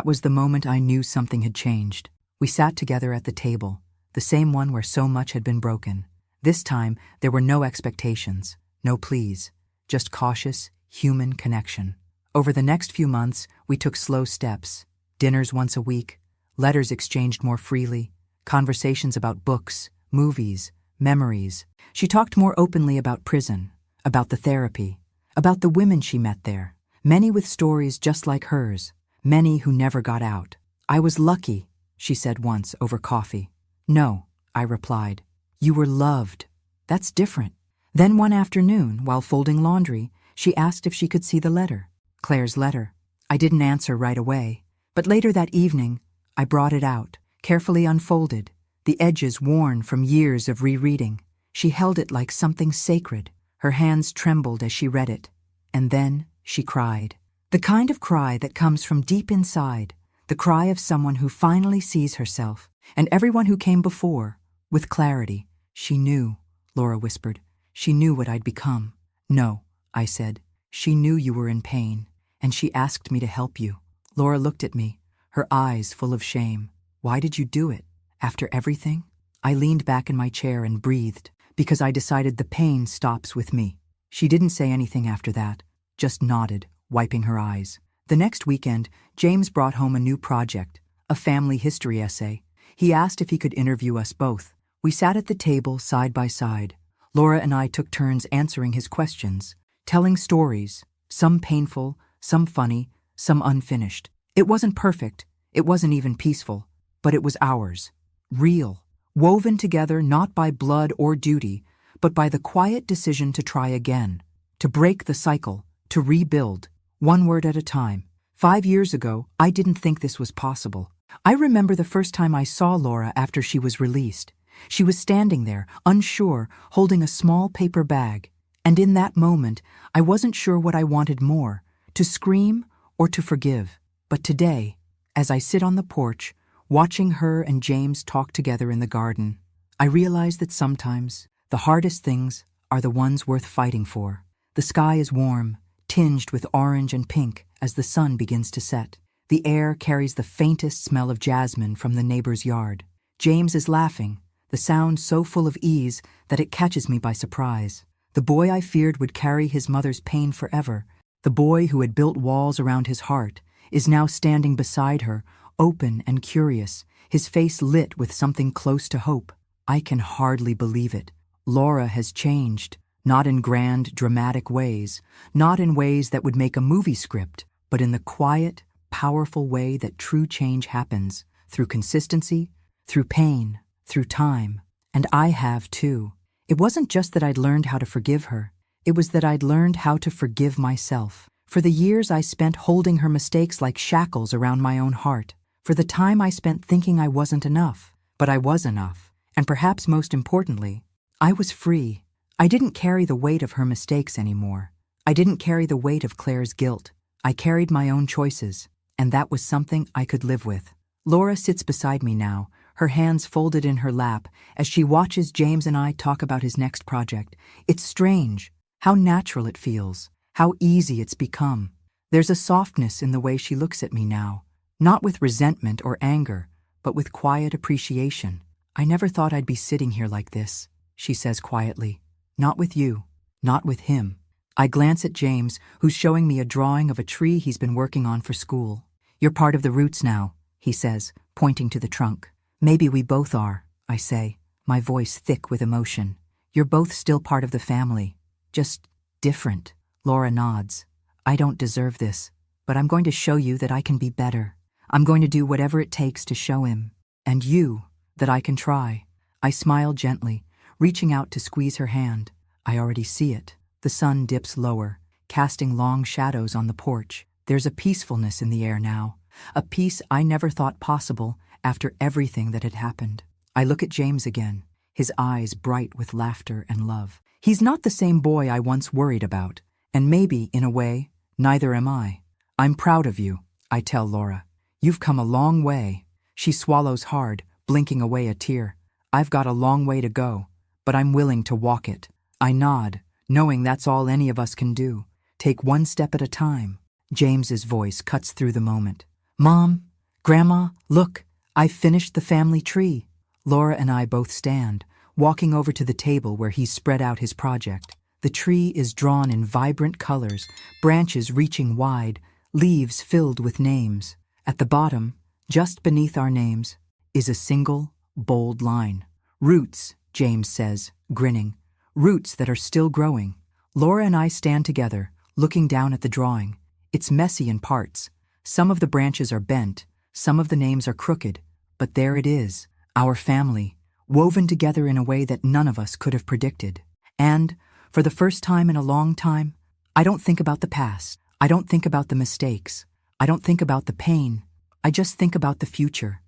was the moment I knew something had changed. We sat together at the table, the same one where so much had been broken. This time, there were no expectations, no pleas, just cautious, human connection. Over the next few months, we took slow steps. Dinners once a week, letters exchanged more freely, conversations about books, movies, memories. She talked more openly about prison, about the therapy, about the women she met there, many with stories just like hers, many who never got out. "I was lucky," she said once over coffee. "No," I replied. "You were loved. That's different." Then one afternoon, while folding laundry, she asked if she could see the letter, Claire's letter. I didn't answer right away, but later that evening, I brought it out, carefully unfolded, the edges worn from years of rereading. She held it like something sacred. Her hands trembled as she read it. And then she cried. The kind of cry that comes from deep inside, the cry of someone who finally sees herself, and everyone who came before, with clarity. "She knew," Laura whispered. "She knew what I'd become." "No," I said. "She knew you were in pain, and she asked me to help you." Laura looked at me, her eyes full of shame. "Why did you do it? After everything?" I leaned back in my chair and breathed, because I decided the pain stops with me. She didn't say anything after that, just nodded, wiping her eyes. The next weekend, James brought home a new project, a family history essay. He asked if he could interview us both. We sat at the table side by side. Laura and I took turns answering his questions, telling stories, some painful, some funny, some unfinished. It wasn't perfect, it wasn't even peaceful, but it was ours. Real, woven together not by blood or duty, but by the quiet decision to try again, to break the cycle, to rebuild, one word at a time. 5 years ago, I didn't think this was possible. I remember the first time I saw Laura after she was released. She was standing there, unsure, holding a small paper bag. And in that moment, I wasn't sure what I wanted more, to scream or to forgive. But today, as I sit on the porch, watching her and James talk together in the garden, I realize that sometimes the hardest things are the ones worth fighting for. The sky is warm, tinged with orange and pink as the sun begins to set. The air carries the faintest smell of jasmine from the neighbor's yard. James is laughing, the sound so full of ease that it catches me by surprise. The boy I feared would carry his mother's pain forever, the boy who had built walls around his heart, is now standing beside her, open and curious, his face lit with something close to hope. I can hardly believe it. Laura has changed, not in grand, dramatic ways, not in ways that would make a movie script, but in the quiet, powerful way that true change happens, through consistency, through pain, through time. And I have too. It wasn't just that I'd learned how to forgive her, it was that I'd learned how to forgive myself. For the years I spent holding her mistakes like shackles around my own heart, for the time I spent thinking I wasn't enough, but I was enough. And perhaps most importantly, I was free. I didn't carry the weight of her mistakes anymore. I didn't carry the weight of Claire's guilt. I carried my own choices, and that was something I could live with. Laura sits beside me now, her hands folded in her lap, as she watches James and I talk about his next project. It's strange, how natural it feels, how easy it's become. There's a softness in the way she looks at me now, not with resentment or anger, but with quiet appreciation. "I never thought I'd be sitting here like this," she says quietly. "Not with you, not with him." I glance at James, who's showing me a drawing of a tree he's been working on for school. "You're part of the roots now," he says, pointing to the trunk. "Maybe we both are," I say, my voice thick with emotion. "You're both still part of the family, just different." Laura nods. "I don't deserve this," but I'm going to show you that I can be better. I'm going to do whatever it takes to show him, and you, that I can try." I smile gently, reaching out to squeeze her hand. I already see it. The sun dips lower, casting long shadows on the porch. There's a peacefulness in the air now, a peace I never thought possible after everything that had happened. I look at James again, his eyes bright with laughter and love. He's not the same boy I once worried about, and maybe, in a way, neither am I. "I'm proud of you," I tell Laura. "You've come a long way." She swallows hard, blinking away a tear. "I've got a long way to go, but I'm willing to walk it." I nod, knowing that's all any of us can do. Take one step at a time. James's voice cuts through the moment. "Mom, Grandma, look, I've finished the family tree." Laura and I both stand, walking over to the table where he's spread out his project. The tree is drawn in vibrant colors, branches reaching wide, leaves filled with names. At the bottom, just beneath our names, is a single, bold line. "Roots," James says, grinning. "Roots that are still growing." Laura and I stand together, looking down at the drawing. It's messy in parts. Some of the branches are bent, some of the names are crooked, but there it is, our family, woven together in a way that none of us could have predicted. And, for the first time in a long time, I don't think about the past. I don't think about the mistakes. I don't think about the pain. I just think about the future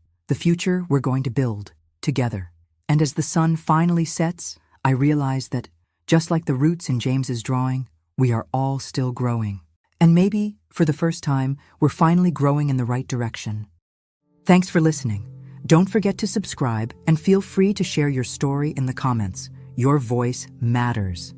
we're going to build, together. And as the sun finally sets, I realize that, just like the roots in James's drawing, we are all still growing. And maybe, for the first time, we're finally growing in the right direction. Thanks for listening. Don't forget to subscribe and feel free to share your story in the comments. Your voice matters.